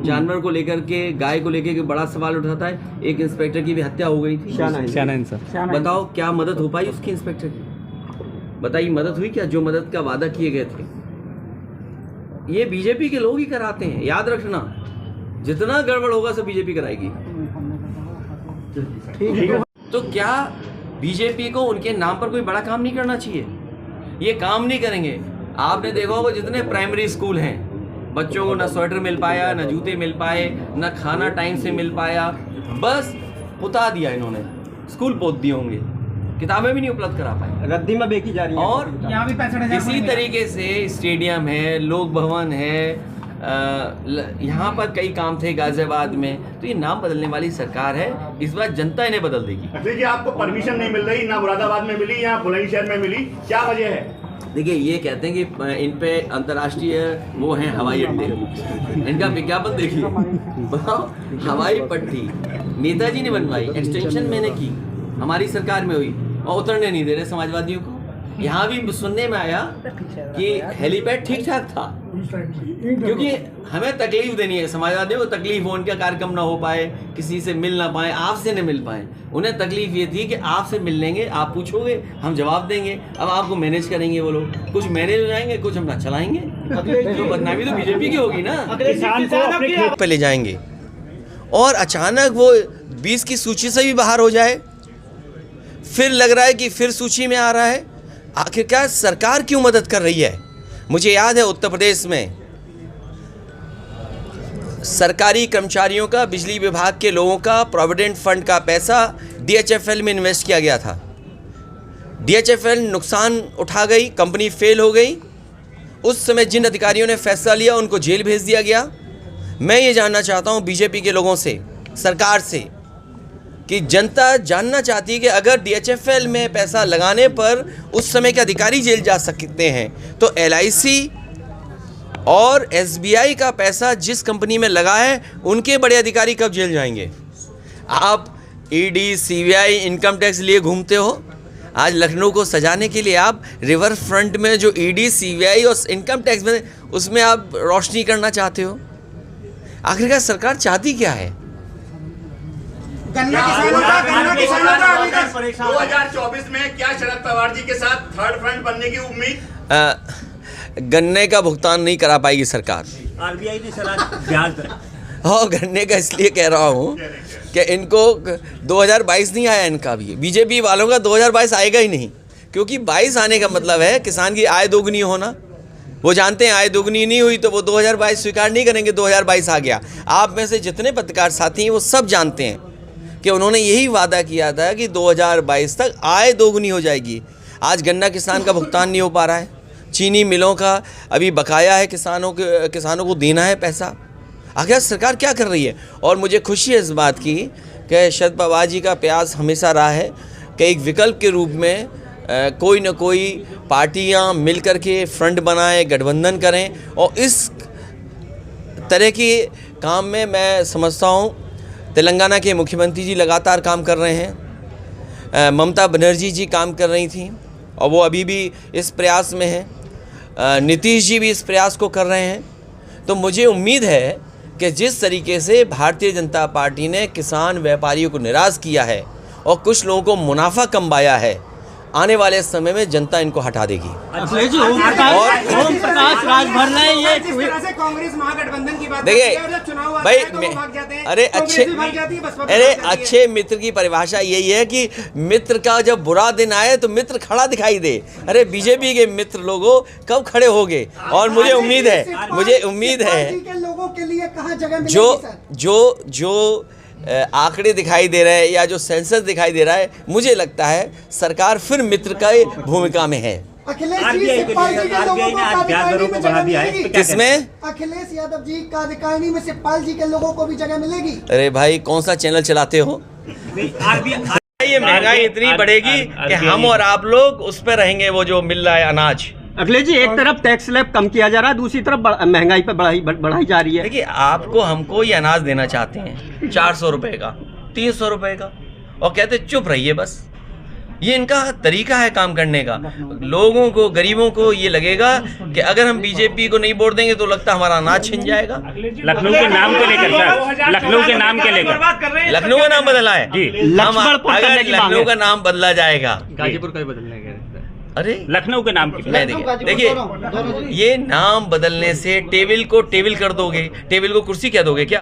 जानवर को लेकर के, गाय को लेकर के बड़ा सवाल उठाता है। एक इंस्पेक्टर की भी हत्या हो गई थी। बताओ क्या मदद हो पाई उसकी इंस्पेक्टर की? बताइए मदद हुई क्या? जो मदद का वादा किए गए थे ये बीजेपी के लोग ही कराते हैं। याद रखना, जितना गड़बड़ होगा सब बीजेपी कराएगी। तो क्या बीजेपी को उनके नाम पर कोई बड़ा काम नहीं करना चाहिए? ये काम नहीं करेंगे। आपने देखा होगा जितने प्राइमरी स्कूल हैं, बच्चों को ना स्वेटर मिल पाया, ना जूते मिल पाए, ना खाना टाइम से मिल पाया, बस पुता दिया इन्होंने, स्कूल पोत दिए होंगे, किताबें भी नहीं उपलब्ध करा पाए, रद्दी में बेची जा रही है। और यहाँ भी 65,000 इसी तरीके से स्टेडियम है, लोक भवन है, यहाँ पर कई काम थे गाजियाबाद में। तो ये नाम बदलने वाली सरकार है, इस बार जनता इन्हें बदल देगी। अखिलेश जी, आपको परमिशन नहीं मिल रही, ना मुरादाबाद में मिली, या बुलंदशहर में मिली, क्या वजह है? देखिए ये कहते हैं कि इन पे अंतर्राष्ट्रीय वो हैं हवाई अड्डे, इनका विज्ञापन देखिए। बताओ, हवाई पट्टी नेताजी ने बनवाई, एक्सटेंशन मैंने की, हमारी सरकार में हुई, और उतरने नहीं दे रहे समाजवादियों को। यहाँ भी सुनने में आया कि हेलीपैड ठीक ठाक था, क्योंकि हमें तकलीफ देनी है, समाजवादियों को तकलीफ हो, उनका कार्यक्रम ना हो पाए, किसी से मिल ना पाए, आपसे न मिल पाए। उन्हें तकलीफ ये थी कि आपसे मिल लेंगे, आप पूछोगे, हम जवाब देंगे। अब आपको मैनेज करेंगे वो लोग, कुछ मैनेज हो जाएंगे, कुछ हम ना चलाएंगे। तो बदनामी तो बीजेपी की होगी ना। पे ले जाएंगे और अचानक वो 20 की सूची से भी बाहर हो जाए, फिर लग रहा है कि फिर सूची में आ रहा है। आखिरकार सरकार क्यों मदद कर रही है? मुझे याद है उत्तर प्रदेश में सरकारी कर्मचारियों का, बिजली विभाग के लोगों का प्रोविडेंट फंड का पैसा DHFL में इन्वेस्ट किया गया था। DHFL नुकसान उठा गई, कंपनी फेल हो गई। उस समय जिन अधिकारियों ने फैसला लिया उनको जेल भेज दिया गया। मैं ये जानना चाहता हूँ बीजेपी के लोगों से, सरकार से, कि जनता जानना चाहती है कि अगर DHFL में पैसा लगाने पर उस समय के अधिकारी जेल जा सकते हैं, तो LIC और SBI का पैसा जिस कंपनी में लगा है उनके बड़े अधिकारी कब जेल जाएंगे? आप ED, CBI, इनकम टैक्स लिए घूमते हो। आज लखनऊ को सजाने के लिए आप रिवर फ्रंट में जो ED, CBI और इनकम टैक्स में, उसमें आप रोशनी करना चाहते हो। आखिरकार सरकार चाहती क्या है? 2024 में क्या शरद पवार जी के साथ थर्ड फ्रंट बनने की उम्मीद? गन्ने का भुगतान नहीं करा पाएगी सरकार। RBI ने ब्याज और गन्ने का इसलिए कह रहा हूँ कि इनको 2022 नहीं आया, इनका भी, बीजेपी वालों का 2022 आएगा ही नहीं, क्योंकि 22 आने का मतलब है किसान की आय दोगुनी होना। वो जानते हैं आय दोगुनी नहीं हुई तो वो 2022 स्वीकार नहीं करेंगे। 2022 आ गया। आप में से जितने पत्रकार साथी हैं वो सब जानते हैं कि उन्होंने यही वादा किया था कि 2022 तक आय दोगुनी हो जाएगी। आज गन्ना किसान का भुगतान नहीं हो पा रहा है, चीनी मिलों का अभी बकाया है, किसानों को देना है पैसा। आखिर सरकार क्या कर रही है? और मुझे खुशी है इस बात की कि शरद पवार जी का प्रयास हमेशा रहा है कि एक विकल्प के रूप में कोई न कोई पार्टियां मिल कर के फ्रंट बनाएं, गठबंधन करें, और इस तरह के काम में मैं समझता हूं तेलंगाना के मुख्यमंत्री जी लगातार काम कर रहे हैं, ममता बनर्जी जी काम कर रही थी और वो अभी भी इस प्रयास में हैं, नीतीश जी भी इस प्रयास को कर रहे हैं। तो मुझे उम्मीद है कि जिस तरीके से भारतीय जनता पार्टी ने किसान व्यापारियों को निराश किया है और कुछ लोगों को मुनाफा कमाया है, आने वाले समय में जनता इनको हटा देगी। ओम प्रकाश राजभर ने ये कांग्रेस महागठबंधन की बात देखिए भाई, तो अरे अच्छे मित्र की परिभाषा यही है कि मित्र का जब बुरा दिन आए तो मित्र खड़ा दिखाई दे। अरे बीजेपी के मित्र लोगों कब खड़े होंगे? और मुझे उम्मीद है लोगों के लिए कहाँ जगह जो आंकड़े दिखाई दे रहे हैं या जो सेंसस दिखाई दे रहा है, मुझे लगता है सरकार फिर मित्र का भूमिका में है। किसमें? अखिलेश यादव जी कार्यकारिणी में शिवपाल जी के लोगों को भी जगह मिलेगी। अरे भाई कौन सा चैनल चलाते हो? ये महंगाई इतनी बढ़ेगी कि हम और आप लोग उस पर रहेंगे, वो जो मिल रहा है अनाज। अखिलेश जी, एक तरफ टैक्स स्लैब कम किया जा रहा है, दूसरी तरफ महंगाई पर बढ़ाई जा रही है। देखिए, आपको हमको ये अनाज देना चाहते हैं 400 रुपए का, 300 रुपए का, और कहते चुप रहिए बस। ये इनका तरीका है काम करने का। लोगों को, गरीबों को ये लगेगा कि अगर हम बीजेपी को नहीं वोट देंगे तो लगता हमारा अनाज छिन जाएगा। लखनऊ के नाम को लेकर सर, लखनऊ के नाम के लेकर, लखनऊ का नाम बदला है जी, हम अगर लखनऊ का नाम बदला जाएगा, गाजीपुर का भी बदलने का अरे लखनऊ के नाम की मैं देखिए ये नाम बदलने से टेबल को टेबल कर दोगे, टेबल को कुर्सी कह दोगे क्या?